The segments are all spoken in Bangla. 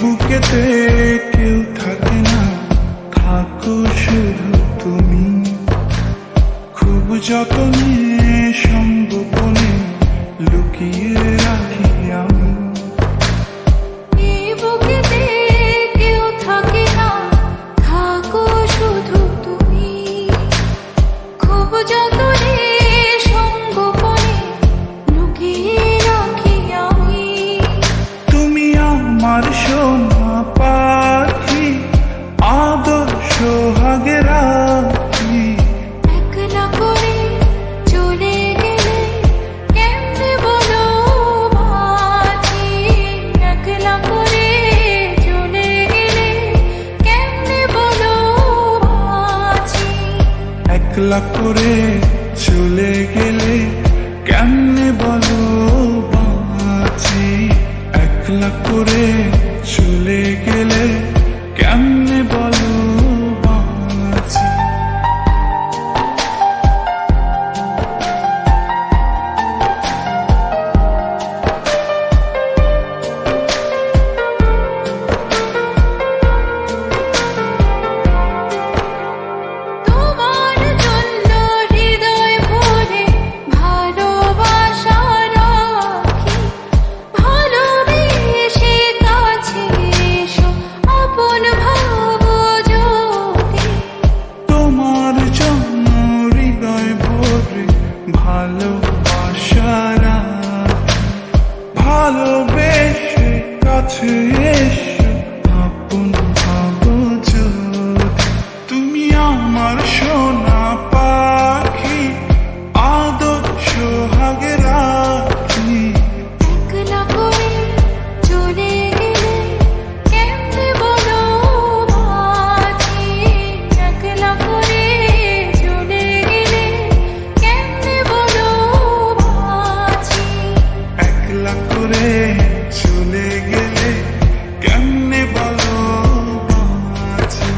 বুকেতে কেউ থাকে না, থাকো শুধু তুমি। খুব যতনে সংগোপনে লুকিয়ে রাখি আমি। বুকেতে কেউ থাকে না, থাকো শুধু তুমি। খুব যতনে সংগোপনে লুকিয়ে রাখি আমি। তুমি আমার সোনা পাখি, আদর্শ হাগে রাখি। একলা করে চলে গেলে কেমনে বলো বাঁচি। একলা করে চলে গেলে কেমনে বলো বাঁচি। একলা করে চলে গেলে কেমনে বলো বাঁচি। একলা করে চলে গেলে কেমনে বলো বাঁচি। তোমার জন্য হৃদয় ভরে ভালোবাসা রাখি। ভালোবেসে কাছে এসো, আপন ভাবো যদি। তোমার জন্য হৃদয় ভরে ভালোবাসা রাখি। ভালোবেসে কাছে এসো, আপন ভাবো যদি। তুমি আমার সোনা পাখি, আদর্শ হাগে রাখি। একলা করে চলে গেলে কেমনে বলো বাঁচি। একলা করে চলে গেলে কেমনে বলো বাঁচি। একলা করে চলে গেলে কেমনে বলো বাঁচি।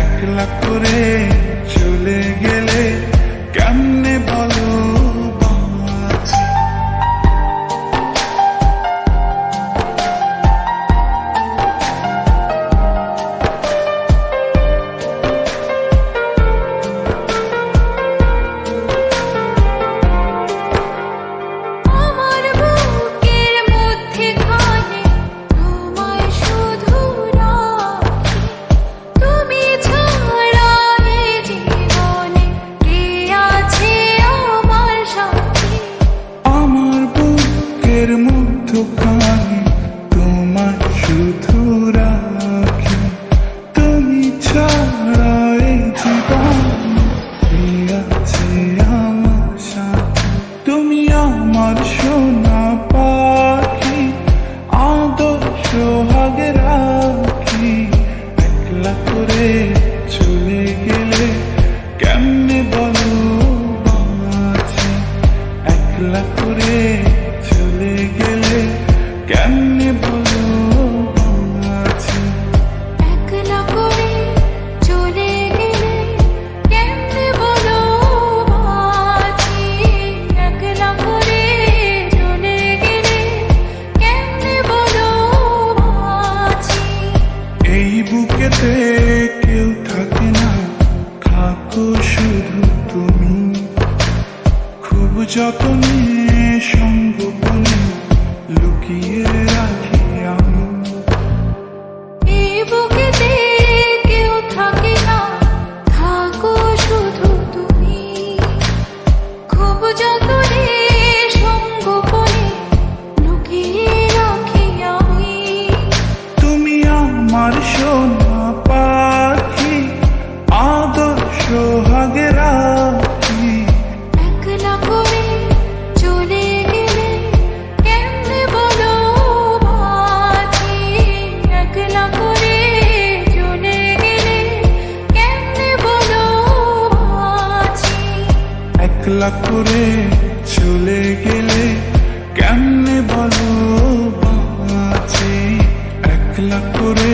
একলা করে চলে গেলে কেমনে বলো বাঁচি। আমার বুকের মধ্যে খানে তোমায় শুধু রাখি। তুমি ছাড়া এই জীবনে কে আছে আমার সাথী। আমার বুকের মধ্যখানে তোমার শুধু রাখি। তুমি ছাড়া এই জীবনে কে আছে আমার সাথে। তুমি আমার সোনা পাখি, আদর্শ হাগে রাখি। একলা করে চলে গেলে কেমনে বলো বাঁচি। একলা করে চলে গেলে কেমনে বলো বাঁচি। একলা করে চলে গেলে কেমনে বলো বাঁচি। একলা করে চলে গেলে কেমনে বলো বাঁচি। এই বুকেতে কেউ থাকে না, থাকো শুধু তুমি। খুব যতনে সংগোপনে লুকিয়ে রাখি আমি। এই বুকেতে কেউ থাকে না, থাকো শুধু তুমি। খুব যতনে সংগোপনে লুকিয়ে রাখি আমি। তুমি আমার সোনা পাখি, আদর্শ হাগে রাখি। একলা করে চলে গেলে কেমনে বলো বাঁচি। একলা করে চলে গেলে কেমনে বলো বাঁচি। একলা করে চলে গেলে কেমনে বলো বাঁচি। একলা করে